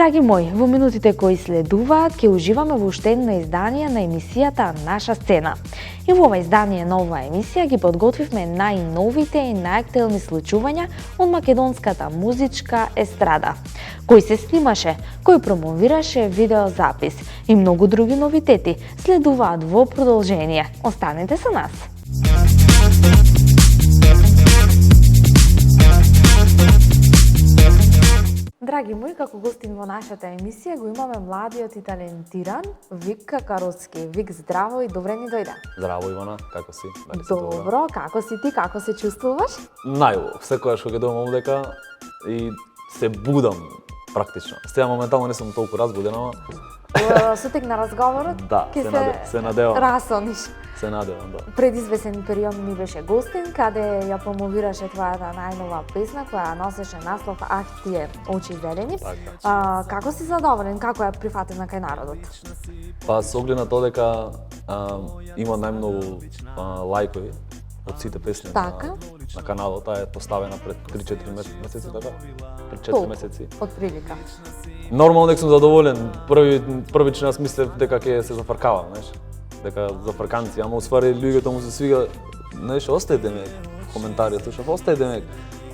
Драги мои, во минутите кои следуваат, ќе уживаме во уште едно издание на емисијата Наша сцена. И во ова издание на оваа емисија ги подготвивме најновите и најактуелни случувања од македонската музичка естрада. Кој се снимаше, кој промовираше видеозапис и многу други новитети следуваат во продолжение. Останете со нас! Драги мои, како гостин во нашата емисија го имаме младиот и талентиран Вик Какаровски. Вик, здраво и добре ни дојде. Здраво, Ивана, како си? Дали си Добро, како си ти, како се чувствуваш? Најубаво, секогаш кога дојдам овдека и се будам практично. Сега моментално не сум толку разбуден, ама Сутек на разговорот, да, се надевам. Расониш. Се надевам, да. Пред извесен период ми беше гостин, каде ја промовираше твојата најнова песна која носеше наслов "Ах тие очи зелени". Така. Како си задоволен, како е прифатена кај народот? Па со оглед на тоа дека има најмногу лајкови од сите песни Така. на каналот, таа е поставена пред 3-4 месеци, така? Пред 4 Колку? месеци. Од прилика. Нормално дека сум задоволен. Првично јас мислев дека ќе се зафркавам, знаеш. Дека зафрканци, ама уствари луѓето му се свига, знаеш, остајте ме коментари, слушав, остајте ме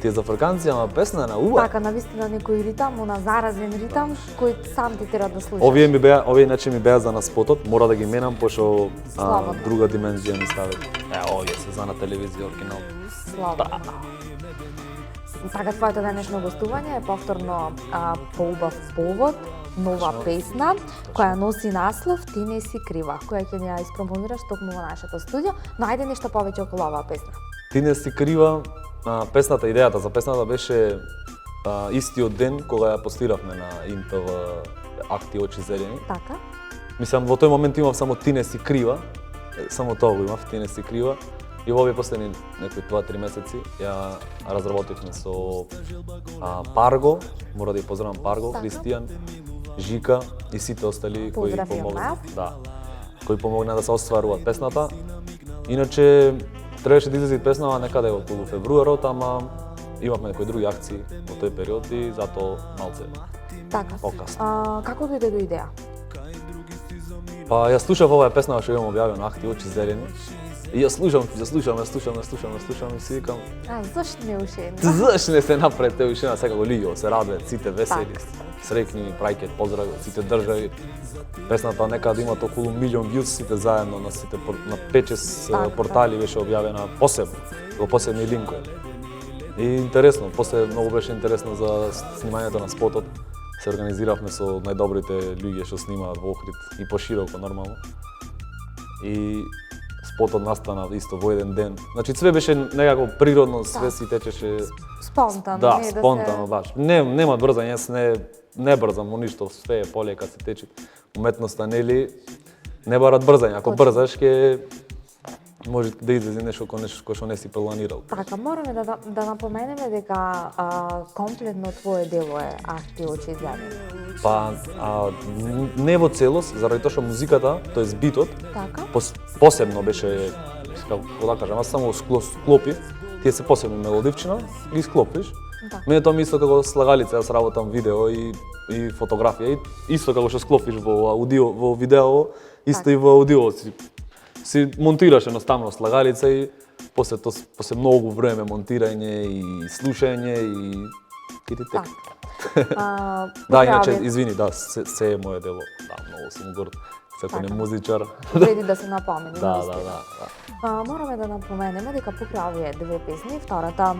тие зафрканци, ама песна на убава. Така, навистина некој ритам, на заразен ритам, кој сам ти тера да слушаш. Овие иначе ми беа за на спотот, мора да ги менам, пошто Слободно. друга димензија ми стави. Овие се за на телевизија оригинал. Слава. Така, твоето денешно гостување е повторно по убав повод, нова песна, која носи наслов "Ти не си крива", која ќе ни ја испромовираш токму во нашето студио, но ајде нешто повеќе околу оваа песна. Ти не си крива, песната, идејата за песната беше истиот ден кога ја постиравме на ИНТВ "Ах тие очи зелени". Така? Мислам, во тој момент имав само "Ти не си крива", само тоа го имав, "Ти не си крива". И во овие последни некои 2-3 месеци ја разработивме со Парго, мора да ја поздравам Парго, Така. Христијан, Жика и сите остали кои Поздрав и од помогнаа. нас. Да. Кои помогнаа да се остварува песната. Иначе требаше да излезе песнава некаде околу февруарот, ама имавме некои други акции во тој период и затоа малце Така. покасно. Како дојде до идеја? Па ја слушав оваа песна што имам објавена "Ах ти очи зелени". И ја слушам и си викам, Зашто не ушена? зашто не се напред те ушина секако луѓе, се радуат, сите весели, среќни, праќаат поздрави од сите држави. Песната некаде имат околу 1.000.000 views сите заедно на сите на 5-6 Така. портали беше објавена посебно, во посебни линкови. И интересно, после многу беше интересно за снимањето на спотот. Се организиравме со најдобрите луѓе што снимаат во Охрид и пошироко нормално. И спотот настана исто во еден ден. Значи све беше некако природно, све си течеше Спонтано, да, не спонтано баш. Нема брзање, јас не брзам во ништо, све е полека се тече. Уметноста нели не барат брзање, ако Точно. брзаш ќе може да излезе нешто кој што не си планирал. Така, мораме да напоменеме дека комплетно твое дело е "Ах ти очи зелени". Па не во целост, заради тоа што музиката, тоест битот, Така? посебно беше, како да кажам, аз само склопив, тие се посебно мелодивчина, ги склопиш. Да. Мене тоа ми исто како слагалица, јас работам видео и фотографија, и исто како што склопиш во аудио, во видео, исто Така. и во аудио си монтираш едноставно слагалица и после многу време монтирање и слушање и ки ти тек. Така. Да, иначе, извини, да, се е моје дело. Да, многу сум горд. Секој не Така. музичар. Вреди да се напомени. Да, наистина. да. Мораме да напоменеме дека покрај овие две песни, втората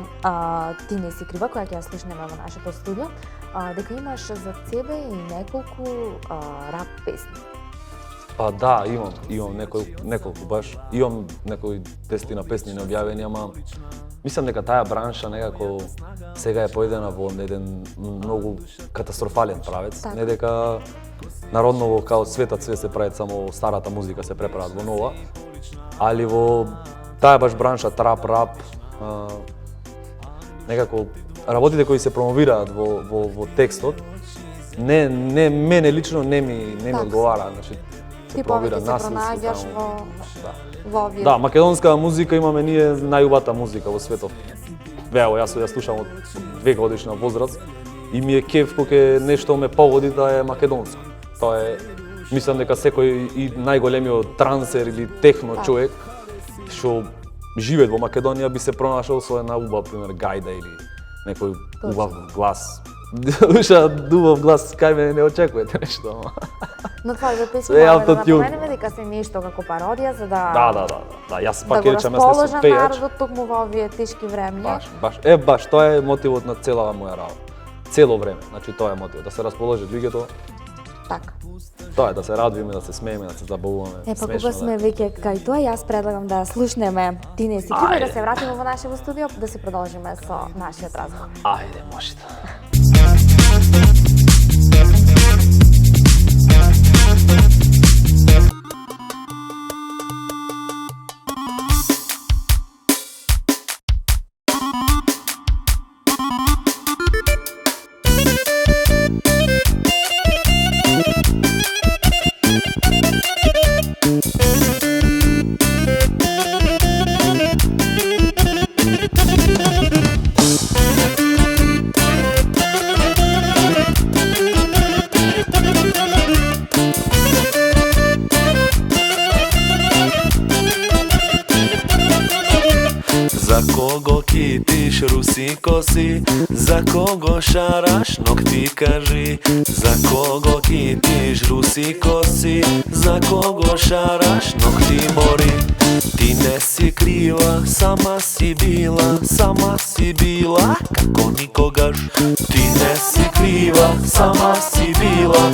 "Ти не си крива", која ќе ја слушнеме во нашето студио, дека имаш за себе и неколку рап песни. Па да, имам неколку баш. Имам некои 10 песни необјавени, ама мислам дека таа бранша некако сега е поедена во еден многу катастрофален правец. Така. Не дека народново као светот све се прави само старата музика се преправат во нова, али во таа баш бранша трап, рап, некако работите кои се промовираат во текстот, мене лично не ми Така. одговара, значи Ти промовира повеќе се насилство пронаѓаш само. во овие. Да, македонска музика имаме ние најубавата музика во светот. Вео, јас ја слушам од 2 годишна возраст и ми е кеф кога е нешто ме погоди да е македонско. Тоа е, мислам дека секој и најголемиот трансер или техно човек што живее во Македонија би се пронашол со една убав, пример, гајда или некој убав глас. Душа, убав глас, кај мене не очекувате нешто. Но това за песма Е, да автотюн. напоменеме дека се нешто како пародија за да Да, јас да пак го речам, јас не расположа сум пејач. народот токму во овие тешки времиња. Баш, тоа е мотивот на целава моја работа. Цело време, значи тоа е мотивот, да се расположи луѓето, Така. тоа е да се радвиме, да се смееме, да се забавуваме. Па смешно кога сме веќе кај тоа, јас предлагам да слушнеме Ти не си крива и да се вратиме во нашето студио, да се продолжиме со нашиот разговор. Ајде, можете. За кого китиш руси коси, за кого шараш ногти кажи. За кого китиш руси коси, за кого шараш ногти мори. Ти не си крива, сама си била, како никогаш. Ти не си крива, сама си била,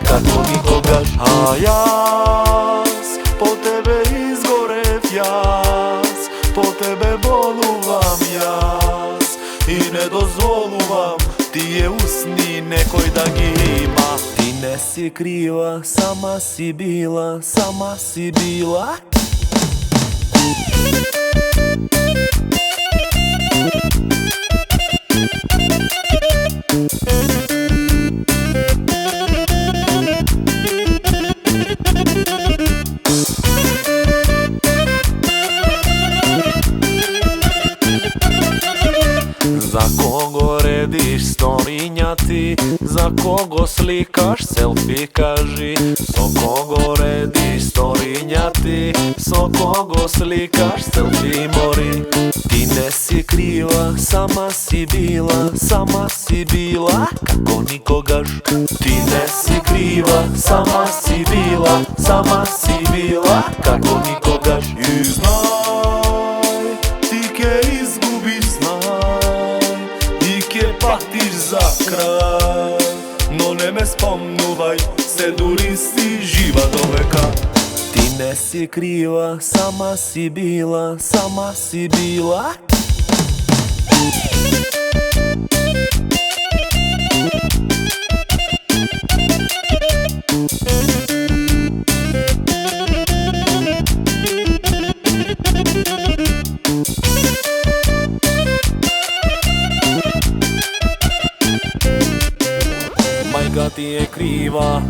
како никогаш. А јас по тебе изгорев јас, по тебе болувам јас и не дозволувам тие усни некој да ги има. Ти не си крива, сама си била. За кого редиш сториња ти, за кого сликаш селфи кажи. Со кого редиш сториња ти, со кого сликаш селфи мори. Ти не си крива, сама си била, како никогаш. Ти не си крива, сама си била, како никогаш. И знај, ти ке изгубиш и ке патиш за крај. Но не ме спомнувај, се дури си жива довека. Ти не си крива, сама си била. Мајка ти е крива,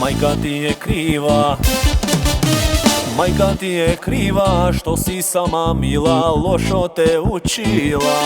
мајка ти е крива, мајка ти е крива, што си сама мила, лошо те учила.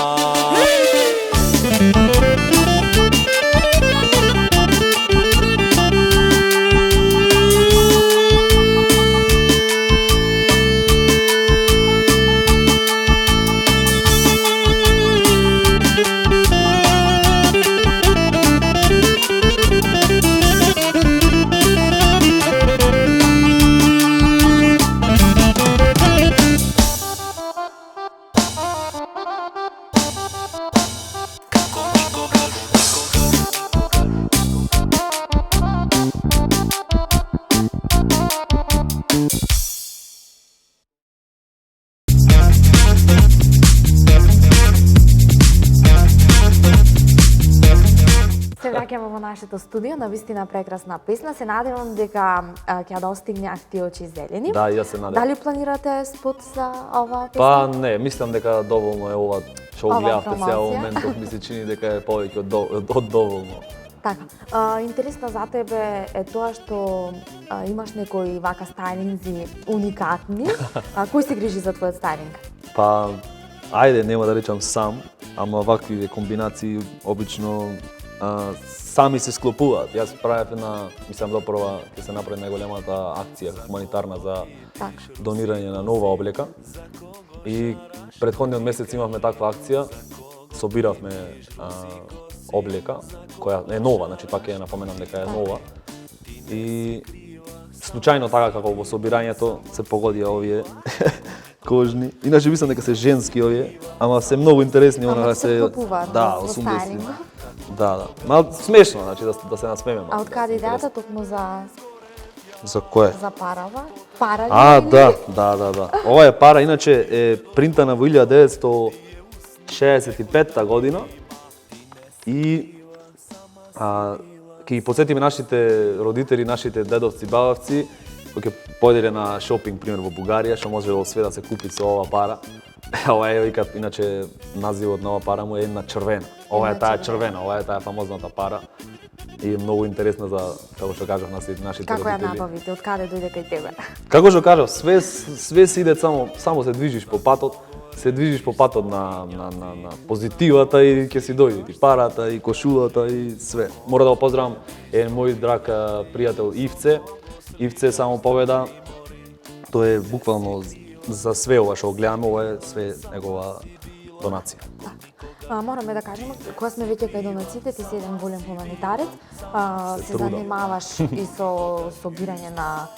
Се враќаме во нашето студио, на вистина прекрасна песна. Се надевам дека ќе достигнат очи зелени. Да, јас се надевам. Дали планирате спот за оваа песна? Па не, мислам дека доволно е ова што Ова гледавте сега промоција. моментов, ми се чини дека е повеќе од доволно. Така, интересно за тебе е тоа што имаш некои вака стайлинзи уникатни. Кој се грижи за твојот стайлинг? Па, ајде, нема да речам сам, ама вакви комбинации обично сами се склопуваат. Јас правев една, мислам допрва ќе се направи најголемата акција хуманитарна за Така. донирање на нова облека. И претходниот месец имавме таква акција, собиравме облека која е нова, значи пак ја напоменам дека е нова. И случајно така како во собирањето се погодија овие кожни. Иначе мислам дека се женски овие, ама се многу интересни, Ама се се вклопуваат да, во 80. стайлинг. Да. Ма смешно, значи да се насмееме. А од каде идејата токму за кое? за парава? Пара ли? Да. Ова е пара, иначе е принтана во 1965 година и ќе ги потсетиме нашите родители, нашите дедовци, бабавци, кои ќе појделе на шопинг, пример во Бугарија, што може во све да се купи со ова пара. Ова е, викат, иначе називот на ова пара му е една червена. Ова е таа червена, ова е таа фамозната пара. И е многу интересна за, како што кажав, нашите Како ја родители. набавите? Од каде дојде кај тебе? Како што кажав, све се иде само се движиш по патот, се движиш по патот на позитивата и ќе си дојде и парата, и кошулата, и све. Мора да го поздравам еден мој драг пријател Ивце. Ивце само победа. Тоа е буквално за све ова што го гледаме, ова е све негова донација. Мораме да кажеме, кога сме веќе кај донациите, ти си еден волен хуманитарец, се трудам. занимаваш и со собирање на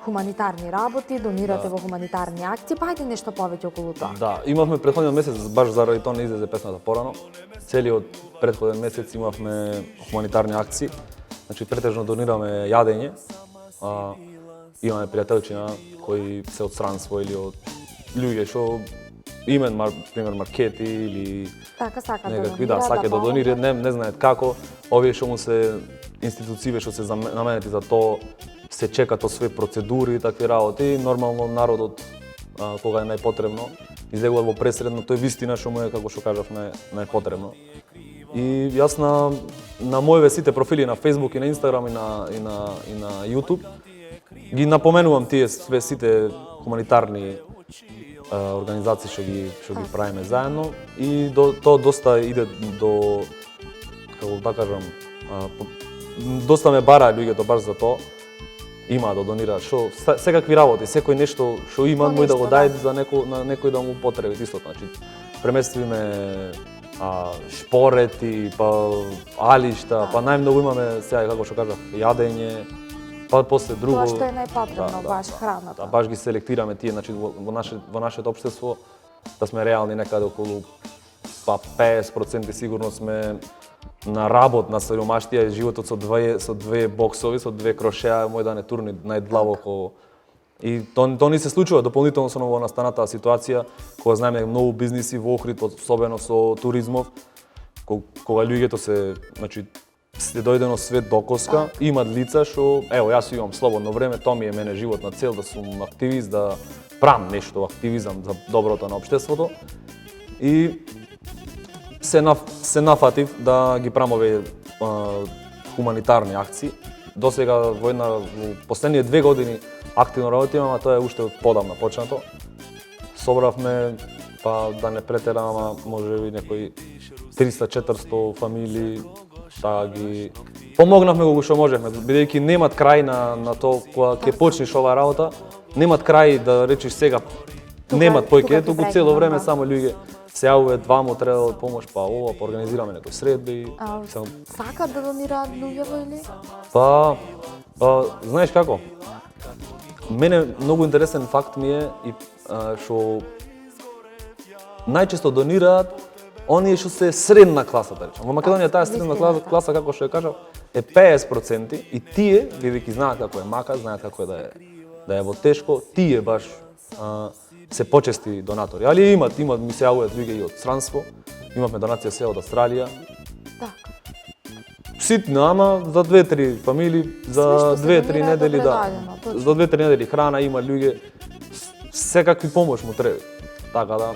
хуманитарни работи, донирате во хуманитарни акции, па ајде нешто повеќе околу тоа. Да, имавме претходниот месец, баш заради тоа не излезе песната порано. Целиот претходен месец имавме хуманитарни акции. Значи претежно донираме јадење. Имаме пријателчина кои се од странство или од луѓе што пример маркети или Така сака да некакви донира, саке да помогне. донираат, не знаат како. Овие што му се институциите што се наменети за тоа, се чекат од све процедури и такви работи. Нормално народот кога е најпотребно излегува во пресредно, тој вистина што му е, како што кажав, најпотребно. И јас на моите сите профили на Facebook и на Instagram и на YouTube ги напоменувам тие све сите хуманитарни организации што ги правиме заедно и тоа доста иде до, како да кажам, доста ме бара луѓето баш за тоа. Има да донира што секакви работи, секој нешто што има мој да го даде за некој да му потреби истото. Значи преместивме шпорети, па алишта, па најмногу имаме сега како што кажав јадење, па после друго. Тоа што е најпотребно, баш храната. Да, баш ги селектираме тие, значи во нашето општество да сме реални некаде околу 50% сигурно сме на работ на сиромаштија, животот со две боксови, со две крошеа, мој да не турни најдлабоко. И тоа ни се случува дополнително со новонастаната ситуација, кога знаеме многу бизниси во Охрид, особено со туризмов, кога луѓето се дојдено свет докоска, имат лица што, ево, јас имам слободно време, тоа ми е мене животна цел да сум активист, да правам нешто активизам за доброто на општеството. И се нафатив да ги правам овие хуманитарни акции. Досега во последните 2 години активно работиме, ама тоа е уште подамна почнато. Собравме, па да не претерам, можеби некои 300-400 фамилии, ги помогнавме го што можевме, бидејќи немат крај на тоа кога ќе почнеш оваа работа, немат крај да речеш сега немат појќе, туку цело време само луѓе се јавуваат, двамо треба помош, па ова, па организираме некои средби. Сакат да донираат луѓето или? Па, знаеш како? Мене многу интересен факт ми е и што најчесто донираат оние што се средна класа, да речем. Во Македонија таа средна класа, како што ја кажав, е 50% и тие, бидејќи знаат како е мака, знаат како е да е во тешко, тие баш се почести донатори. Али имат ми се јавуваат луѓе и од странство. Имавме донација се од Австралија. Така. Ситна, ама за 2-3 фамилии, за 2-3 недели, да. За 2-3 недели храна има луѓе, секакви помош му треба. Така да.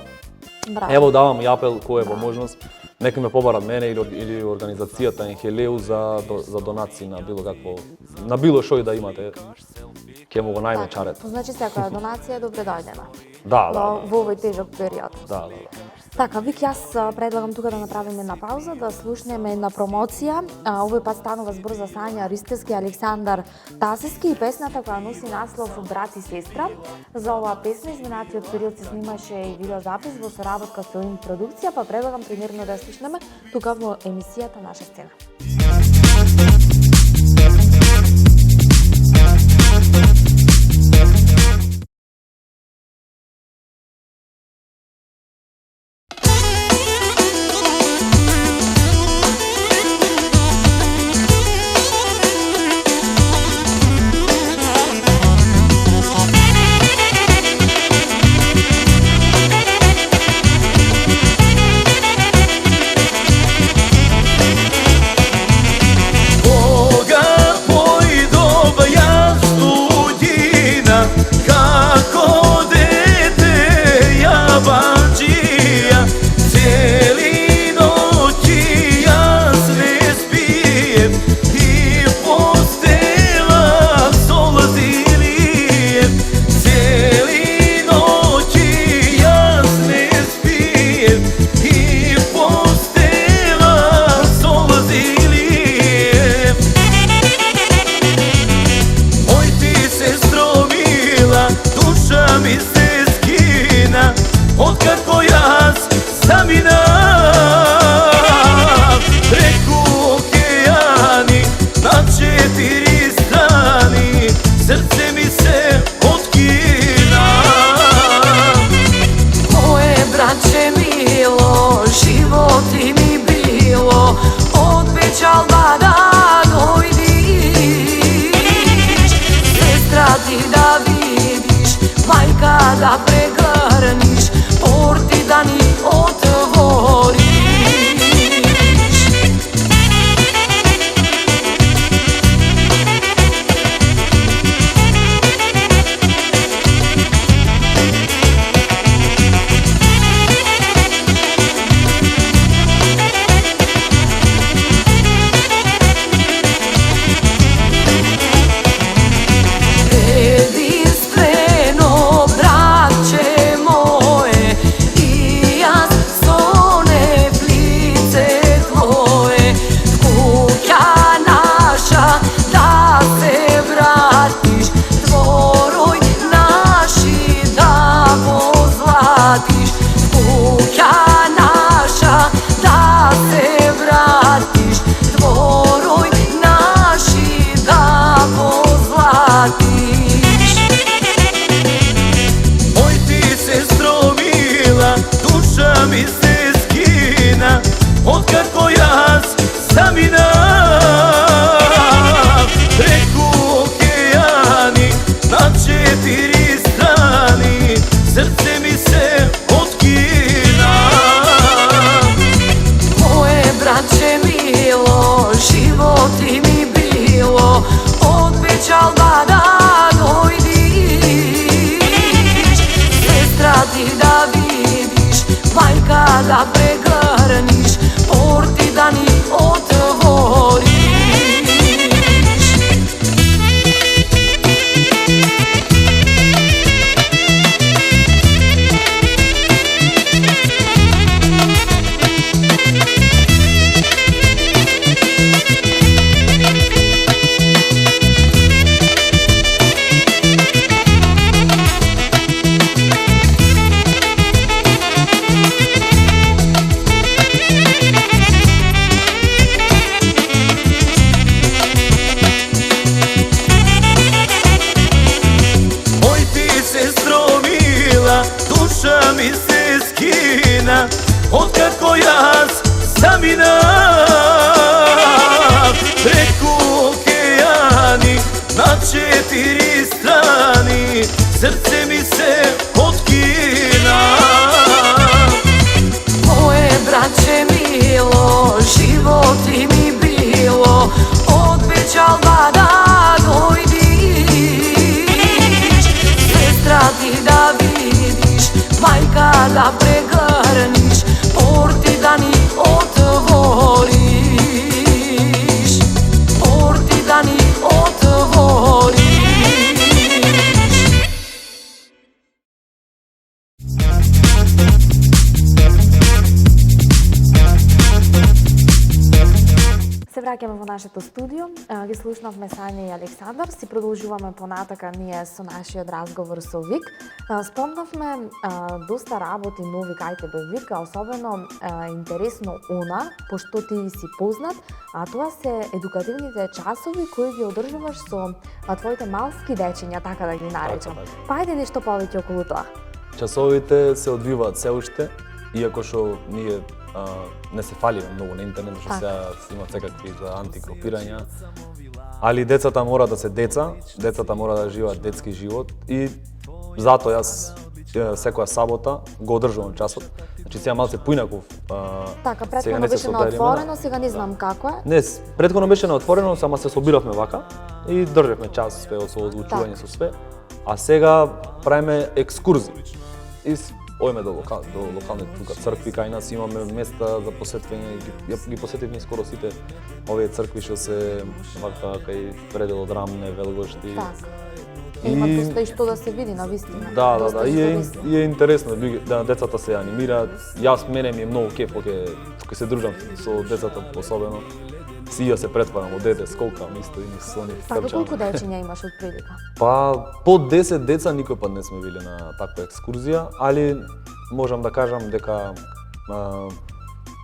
Браво. Ево давам и апел кој е во можност, нека ме побарат мене или организацијата Енхелеу за донации на било какво, на било што и да имате. Ќе му го најме чарет. Значи секоја донација е добре дојдена. Да. Во овој тежок период. Да. Така, Вик, јас предлагам тука да направиме една пауза, да слушнеме една промоција. Овој пат станува збор за Сања Ристевски, Александар Тасески и песната која носи наслов Брат и сестра. За оваа песна изминатиот период се снимаше и видеозапис во соработка со им продукција, па предлагам примерно да слушнеме тука во емисијата Наша сцена. Da pregrniš, porti da ni otvoriš. Jedinstveno braće moje, i jaz so ne plice tvoje. Kuća naša da se vratiš, dvoroj naši da pozlatiš. Kuća naša da se vratiš, dvoroj naši da pozlatiš. Oj ti sestro mila, duša mi se skina, otkako jaz samina. Preko okeani, na 4 strani, srce mi se otkina. Moje braće milo, životi mi bilo, obećala da dojdiš. Sestra ti da vidiš, majka da pregrniš, porti da ni otvoriš. Oj ti sestro mila, duša mi se skina, otkako jaz samina. Preko okeani, na 4 strani, srce mi se otkina. Moje braće milo, životi mi bilo, obećala da dojdiš. Sestra ti da vidiš, majka da pregrniš, porti da ni otvoriš. Porti da ni otvoriš. враќаме во нашето студио. Ги слушнавме Сања и Александар. Си продолжуваме понатака ние со нашиот разговор со Вик. Спомнавме доста работи нови кај тебе, Вик, а особено интересно она, пошто ти си познат, а тоа се едукативните часови кои ги одржуваш со твоите малски дечиња, така да ги наречам. Па ајде нешто повеќе околу тоа. Часовите се одвиваат се уште, иако што ние не се фалиме многу на интернет, што сега има секакви за антигрупирања, али децата мора да се децата мора да живеат детски живот и затоа јас секоја сабота го одржувам часот. Значи сега малце поинаков. Така, претходно беше на отворено, сега не знам како е. Не, претходно беше на отворено, само се собиравме вака и држевме час со озвучување со све, а сега правиме екскурзии. И ојме до локални тука цркви кај нас, имаме места за посетување, ги посетивме скоро сите овие цркви што се вака кај пределот Рамне, Велгошти. Има доста и што да се види на вистина. Да, и е интересно, децата се анимираат. Мене ми е многу кеф кога се дружам со децата особено. Си ја се претварам од дете, сколкам исто и со нив. Така, колку дечиња имаш од прилика? Па, под 10 деца никој пат не сме били на таква екскурзија, али можам да кажам дека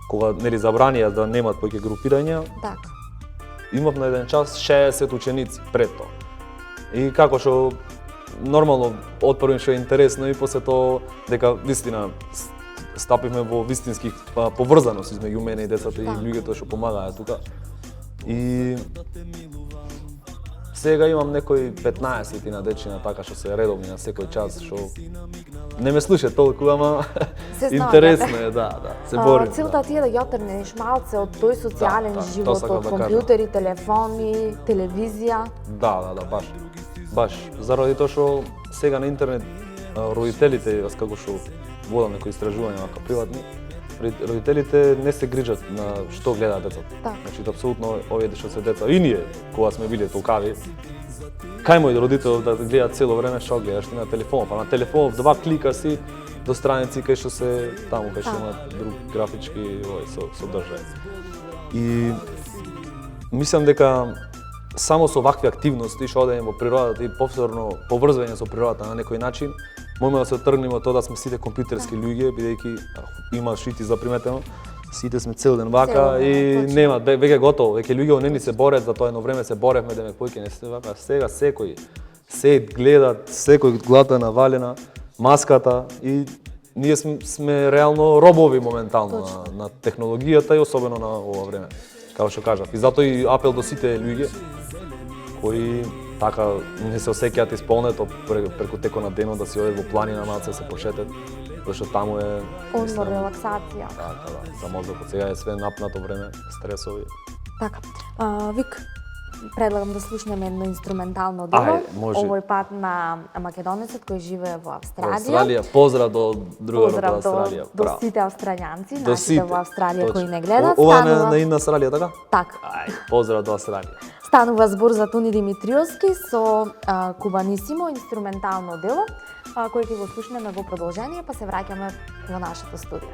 кога нели забранија да немат повеќе групирања, имав на еден час 60 ученици пред тоа. И како што нормално од првин што е интересно и после тоа дека вистина стапивме во вистински поврзаност измеѓу мене и децата и луѓето што помагаат тука. И сега имам некои 15 на дечиња така што се редовни на секој час, што не ме слушаат толку, ама интересно е, се борим. Целта ти е да ги отрнеш малце од тој социјален живот, од компјутери, телефони, телевизија. Да, баш. Заради тоа што сега на интернет родителите, јас како што водам некои истражувања вака приватни, родителите не се грижат на што гледаат децата. Значи, апсолутно овие што се деца, и ние, кога сме били толкави, кај мој родител да гледаат цело време што гледаш на телефон, па на телефон 2 клика си до страници кај што се таму кај што имаат друг графички содржај. И мислам дека само со вакви активности што одеме во природата и повторно поврзување со природата на некој начин, можеме да се отргнеме од тоа да сме сите компјутерски луѓе, бидејќи има шити заприметено, сите сме цел ден вака и нема веќе готово, веќе луѓе не ни се борат, за тоа едно време се боревме дека повеќе не се вака, сега секој се гледат, секој глата навалена, маската и ние сме реално робови моментално на технологијата и особено на ова време, како што кажав. И затоа и апел до сите луѓе кои така не се осеќаат исполнето преку текот на денот да си одат во планина малце се пошетат, зашто таму е одмор, релаксација. За мозокот сега е све напнато време, стресови. Така. Вик, предлагам да слушнеме едно инструментално дело. Овој пат на македонецот кој живее во Австралија. Поздрав до другарот во Австралија. До сите австралијанци, нашите во Австралија кои не гледат. Ова на Инна Австралија, така? Така. Поздрав до Австралија. Станува збор за Тони Димитриовски со Кубанисимо, инструментално дело, кој ќе го слушнеме во продолжение, па се враќаме во нашето студио.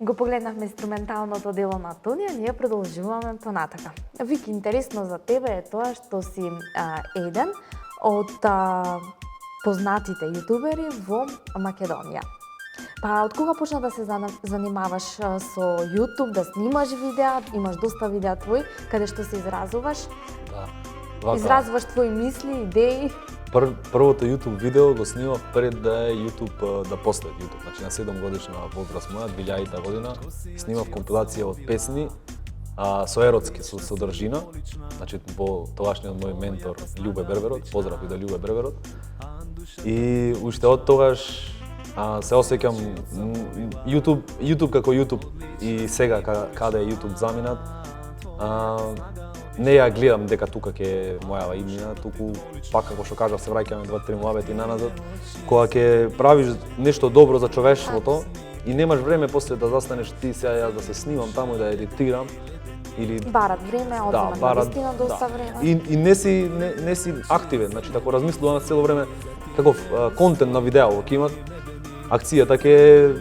Го погледнавме инструменталното дело на Тонија, ние продолжуваме понатака. Вики, интересно за тебе е тоа што си еден од познатите јутубери во Македонија. Па, од кога почна да се занимаваш со YouTube, да снимаш видеа, имаш доста видеа твои, каде што се изразуваш? Да. Изразваш твои мисли, идеи? Првото YouTube видео го снимав пред да е YouTube, да постане YouTube. Значи на 7 годишна возраст моја, 2000 година, снимав компилација од песни со еротски содржина. Значи во тогашниот мој ментор Љубе Берберот, поздрав и да Љубе Берберот. И уште од тогаш се осеќам YouTube како YouTube и сега каде е YouTube заминат. Не ја гледам дека тука ќе е мојава иднина, туку пак како што кажав се враќаме 2-3 муабети наназад, кога ќе правиш нешто добро за човештвото и немаш време после да застанеш ти сега јас да се снимам таму и да едитирам или барат време, одземат навистина доста време. И не си активен, значи ако размислуваме цело време каков контент на видео ќе имат, акцијата ќе е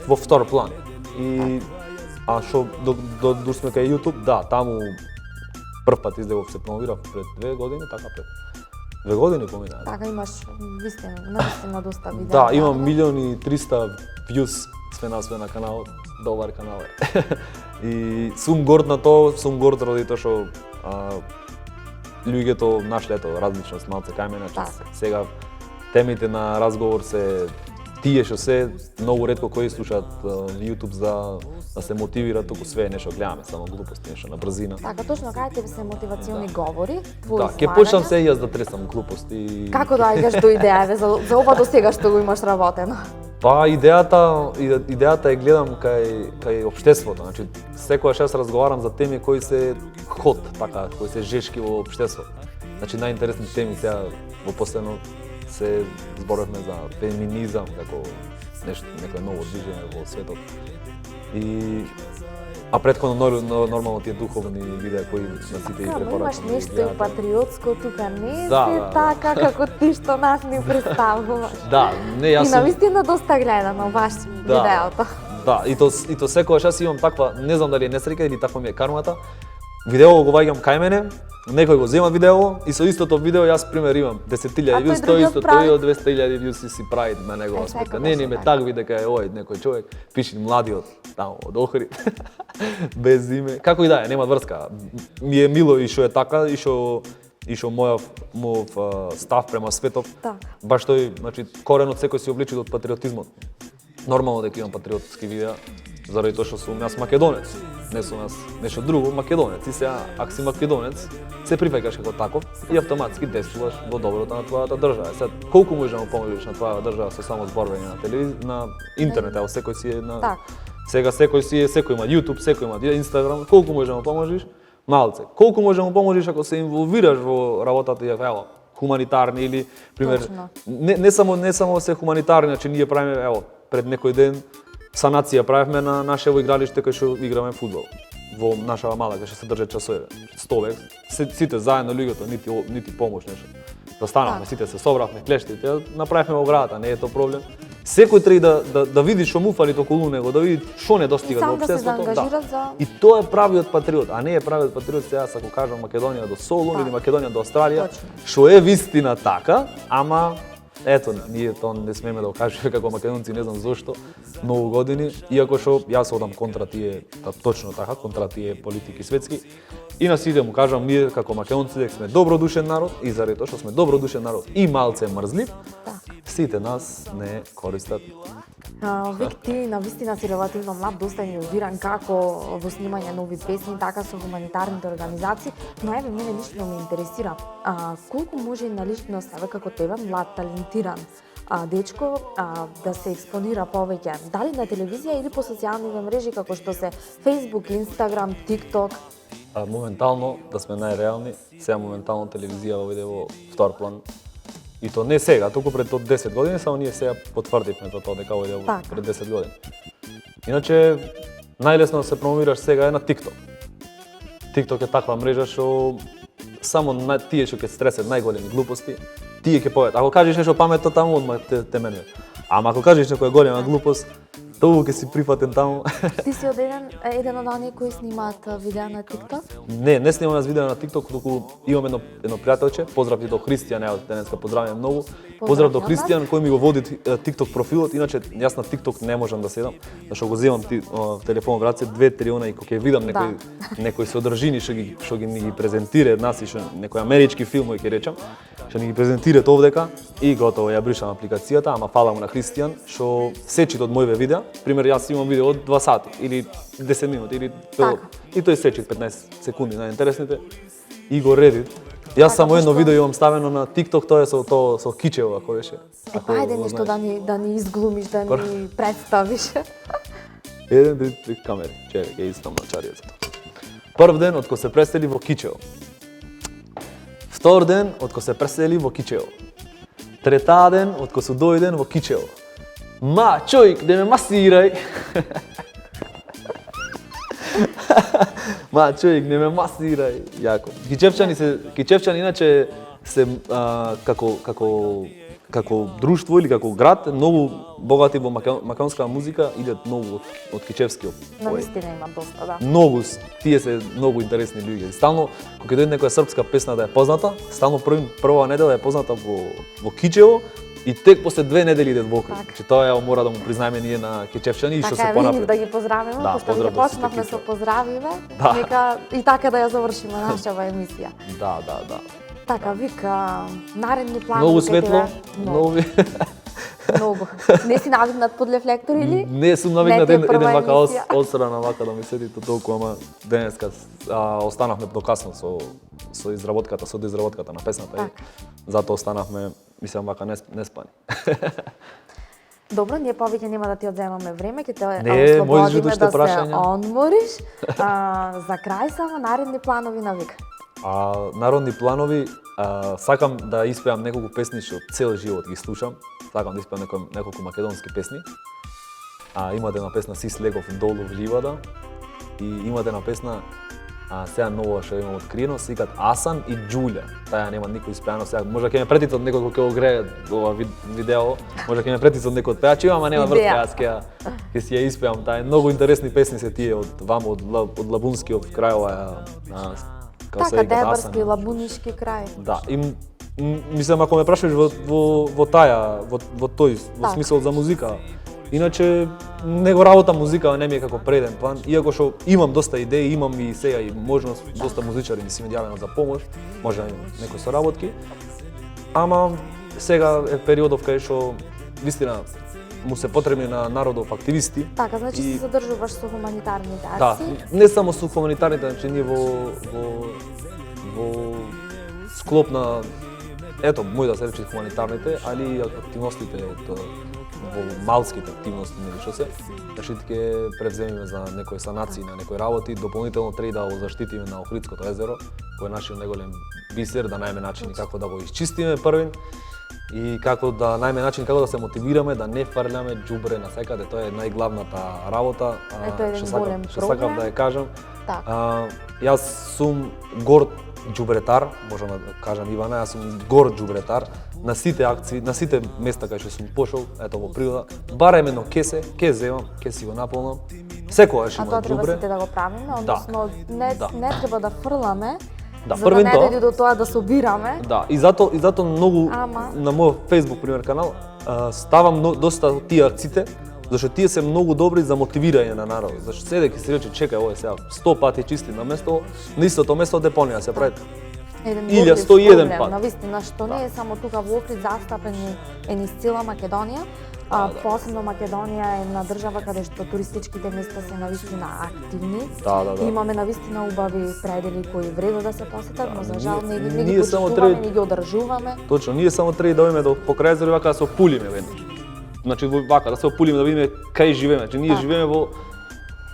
во втор план. И што до сме кај YouTube, да, таму прв пат излегов, се промовирав пред 2 години, така пред 2 години помина. Така имаш навистина доста видеа. Да, имам 1.300.000 views све на каналот, добар канал е. И сум горд на тоа, сум горд ради тоа што луѓето нашле различност малце кај мене, сега темите на разговор се тие што се многу ретко кои слушаат YouTube за да се мотивираат, туку све нешто гледаме, само глупости, нешто на брзина. Така, точно кај тебе се мотивациони говори, твои да, ќе почнам се јас да тресам глупости. Како доаѓаш до идеја за ова до сега што го имаш работено? Па идејата е гледам кај општеството, значи секогаш јас разговарам за теми кои се ход, така, кои се жешки во општеството. Значи најинтересни теми сега во последно се зборавме за феминизам како нешто, некој ново движење во светот. А претходно нормално тие духовни видеа кои на сите ги препорачувам. Имаш нешто и патриотско тука, не се така како ти што нас ни представуваш. Да, не јас. И навистина доста гледано баш видеото. Да, и то секогаш јас имам таква, не знам дали е несреќа или таква ми е кармата. Видео го ваѓам кај мене, некој го зема видео и со истото видео јас пример имам 10.000 views, тој исто тој од 200.000 views си прави на негова сметка. Не ме такви дека е ој некој човек, пиши младиот таму од Охрид. Без име. Како и да е, нема врска. Ми е мило и што е така и што мојов став према светот. Баш тој, значи коренот секој си обличи од патриотизмот. Нормално дека имам патриотски видеа, заради тоа што сум јас македонец. Не сум јас нешто друго, македонец. И сега, ако си македонец, се прифаќаш како таков и автоматски действуваш во доброто на твојата држава. Сега, колку можеш да му поможеш на твојата држава со само зборување на телевизија, на интернет, ево секој си е на сега секој има YouTube, секој има Instagram, колку можеш да му поможеш? Малце. Колку можеш да му поможеш ако се инволвираш во работата ево хуманитарни или пример не само се хуманитарни, значи ние правиме ево пред некој ден санација правевме на нашево игралиште кај што играме фудбал. Во нашава мала кај што се држат часове, стове, сите заедно луѓето, нити помош нешто. Застанавме, сите се собравме, клештите, направивме во градата, не е тоа проблем. Секој треба да види што му фали околу него, да види што недостига во општеството. И тоа е правиот патриот, а не е правиот патриот сега ако кажам Македонија до Солун или Македонија до Австралија, што е вистина така, ама ето, ние тоа не смеме да го кажеме како македонци, не знам зошто, многу години, иако што јас одам контра тие, точно така, контра тие политики светски. И на сите му кажам, ние како македонци дека сме добродушен народ и заради тоа што сме добродушен народ и малце мрзлив, сите нас не користат. Вик, ти навистина си релативно млад, доста инволвиран како во снимање нови песни, така со хуманитарните организации, но еве мене лично ме интересира, колку може на лично себе како тебе, млад, талентиран дечко, да се експонира повеќе, дали на телевизија или по социјалните мрежи како што се Facebook, Instagram, TikTok? Моментално, да сме најреални, сега моментално телевизија воведе во втор план. И то не сега, туку пред 10 години, само ние сега потврдивме тоа дека воведе пред 10 години. Иначе, најлесно да се промовираш сега е на TikTok. TikTok е таква мрежа што само тие што ќе стресат најголеми глупости, тие ќе поведат. Ако кажеш нешто паметно таму, одма те мене. Ама ако кажеш некоја голема глупост, Тоа ќе си прифатен таму. Ти си еден од оние кои снимаат видеа на TikTok? Не снимам јас видео на TikTok, туку имам едно пријателче, поздрав ти до Христијан, ево денеска поздравувам многу. Поздрав до Христијан кој ми го води TikTok профилот, иначе јас на TikTok не можам да седам, зашто го земам телефон в раце 2-3 она и кога ќе видам некои содржини што ги ни ги презентира нас и што некои амерички филмови ќе речам, што ни ги презентираат овдека и готово ја бришам апликацијата, ама фала му на Христијан што сечит од моите видеа. Пример, јас имам видео од 2 сати или 10 минути или и тој сечит 15 секунди најинтересните и го реди. Јас само едно видео имам ставено на TikTok, тоа е со кичево, ако беше. Ајде нешто да ни изглумиш, да ни представиш. Еден, две камери, чере, ќе истам на чаријата. Прв ден од кога се пресели во Кичево. Втор ден од кога се пресели во Кичево. Трета ден од кога су дојден во Кичево. Ма, човек, не ме масирај. Ма, човек, не ме масирај. Јако. Кичевчани иначе се како друштво или како град многу богати во македонска музика, идат многу од кичевскиот. Навистина има доста, да. Многу, тие се многу интересни луѓе. Стално кога дојде некоја српска песна да е позната, стално прва недела е позната во Кичево и тек после 2 недели идат во Охрид. Значи тоа ја мора да му признаеме ние на кичевчани и што се понапред. Така да ги поздравиме, пошто ги почнавме со поздравиве, нека и така да ја завршиме нашава емисија. Да. Така, вика, наредни планови. Многу светло, многу. Не си навикнат под рефлектори или? Не сум навикнат еден вака острана вака да ми седи толку, ама денеска останавме до касно со изработката на песната и затоа останавме, мислам вака неспани. Добро, ние повеќе нема да ти одземаме време, ќе те ослободиме да се одмориш. За крај само наредни планови на Вика. Народни планови, сакам да испеам неколку песни што цел живот ги слушам. Сакам да испеам неколку македонски песни. Имате една песна Сис легов долу в ливада и имате една песна сега ново што имам откриено, се викат Асан и Џулја. Таа нема никој испеано сега. Можда ќе ме претицат некој кој ќе го гледа ова видео, можда ќе ме претицат некој од пеачи, ама нема врска, јас ќе си ја испеам. Таа е многу интересни песни се тие од Лабунскиот крајова Така, Дебарски, Лабунишки крај. Да, и мислам ако ме прашуваш во тој смисол за музика, иначе него работа музика не ми е како преден план, иако што имам доста идеи, имам и сега и можност, доста музичари ми се јавено за помош, може некои соработки, ама сега е периодов кај што вистина му се потребни на народов активисти. Така, значи се задржуваш со хуманитарните акции? Да, не само со хуманитарните, значи ние во склоп на мој да се рече хуманитарните, али активностите во малските активности нели што се. Значи ќе превземиме за некои санации на некои работи, дополнително треба да го заштитиме на Охридското езеро, кој е нашиот најголем бисер, да најме начини како да го исчистиме првин. И како да најме начин како да се мотивираме да не фрљаме џубре насекаде, тоа е најглавната работа што сакам да ја кажам. Јас сум горд џубретар, можам да кажам Ивана, јас сум горд џубретар на сите акции, на сите места кај што сум пошол, ето во природа, барем едно кесе, ќе земам, ќе си го наполнам. Секогаш има џубре. А тоа треба сите да го правиме, односно не треба да фрламе. Да, за да не дојде до тоа да собираме. Да, и затоа многу на мојот Facebook пример канал ставам доста тие акциите, зашто тие се многу добри за мотивирање на народот. Зашто седе ќе се рече чекај ова сега 100 пати чисти на место, на истото место депонија се прави. Или 101 пат. Навистина што не е само тука во Охрид застапен е низ цела Македонија. Посебно Македонија е една држава каде што туристичките места се навистина активни. Имаме навистина убави предели кои вредно да се посетат, но за жал не ги почитуваме, не ги одржуваме. Точно, ние само треба да одиме до покрај езеро вака да се опулиме веднаш. Значи вака да се опулиме да видиме кај живееме. Значи ние живееме во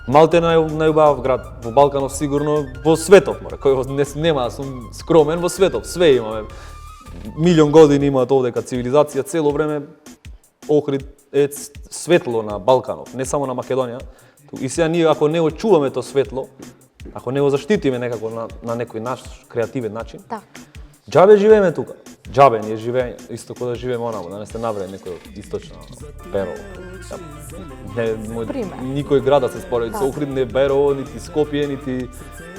малте најубав град во Балканов, сигурно во светот, кој нема, сум скромен во светот, све имаме. Милион години имаат овдека цивилизација, цело време Охрид е светло на Балканов, не само на Македонија. И сега ние ако не очуваме тоа светло, ако не го заштитиме некако на некој наш креативен начин, Џабе живееме тука. Џабе ние живееме исто како да живееме онамо, да не се навре некој источна Берово. Не, Пример. никој град да се спореди со Охрид, не Берово, нити Скопје,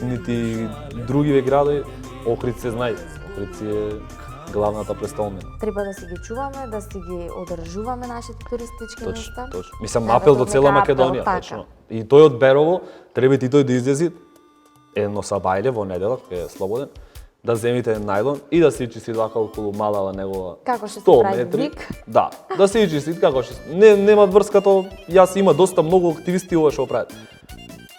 нити другиве градови. Охрид се знае. Охрид си е главната престолнина. Треба да си ги чуваме, да си ги одржуваме нашите туристички места. Точно. Мислам Треба апел да до цела нека апел, Македонија, така. точно. И тој од Берово треба и тој да излези едно сабајле во неделя, кој е слободен, да земите најлон и да се ичисти вака околу малава негова Како што се 100 прави метри. Вик. Да, да се ичисти како што нема врскато, јас има доста многу активисти ова што прават.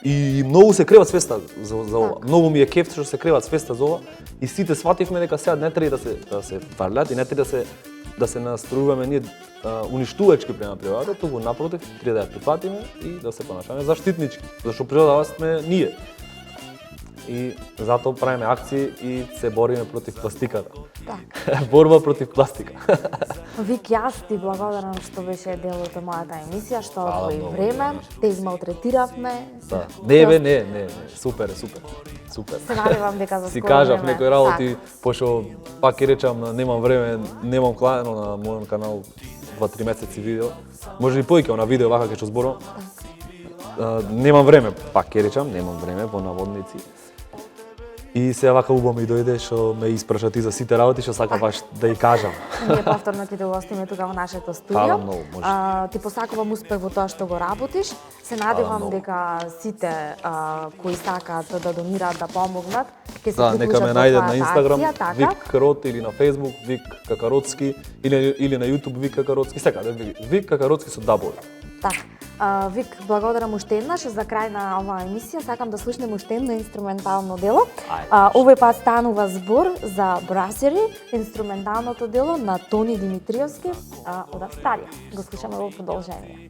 И многу се креват свеста за ова. Многу ми е кеф што се креват свеста за ова и сите свативме дека сега не треба да се фрлат и не треба да се настроуваме ние уништувачки према природата, туку напротив треба да ја прифатиме и да се понашаме заштитнички, зашто природата сме ние. И затоа правиме акции и се бориме против пластиката. Така. Борба против пластика. Вик, јас ти благодарам што беше дел од мојата емисија, што Фала одвои многу, време, те измалтретиравме. Да. Не, супер, супер. Се надевам дека за Си скоро кажав време. некои работи, Така. пошто пак ќе речам немам време, немам клано на мојот канал 2-3 месеци видео. Може и повеќе на видео вака ќе што зборувам. Немам време, пак ќе речам, немам време во наводници. И сега вака убаво ми дојде што ме испраша ти за сите работи што сака баш да ја кажам. Ние повторно ќе те угостиме тука во нашето студио. Фала многу, може. Ти посакувам успех во тоа што го работиш. Се надевам многу. дека сите кои сакаат да донираат, да помогнат, ќе се Да, приклучат нека ме во најдат на твојата Инстаграм, акција, така? Вик Карот, или на Фейсбук, Вик Какароцки, или на Јутуб Вик Какароцки, секаде Вик Какароцки со дабл. Така. Вик, благодарам уште еднаш за крај на оваа емисија. Сакам да слушнем уште едно инструментално дело. Овој пат станува збор за Брасери, инструменталното дело на Тони Димитриевски од Австралија. Го слушаме во продолжение.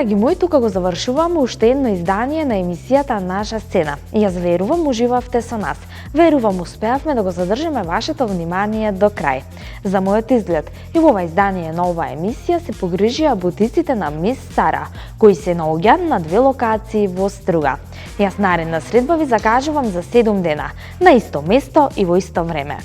Драги мои, тука го завршуваме уште едно издание на емисијата Наша сцена. И јас верувам уживавте со нас. Верувам успеавме да го задржиме вашето внимание до крај. За мојот изглед и во ова издание на оваа емисија се погрижија бутиците на Мис Сара, кои се наоѓаат на 2 локации во Струга. Јас наредна средба ви закажувам за 7 дена, на исто место и во исто време.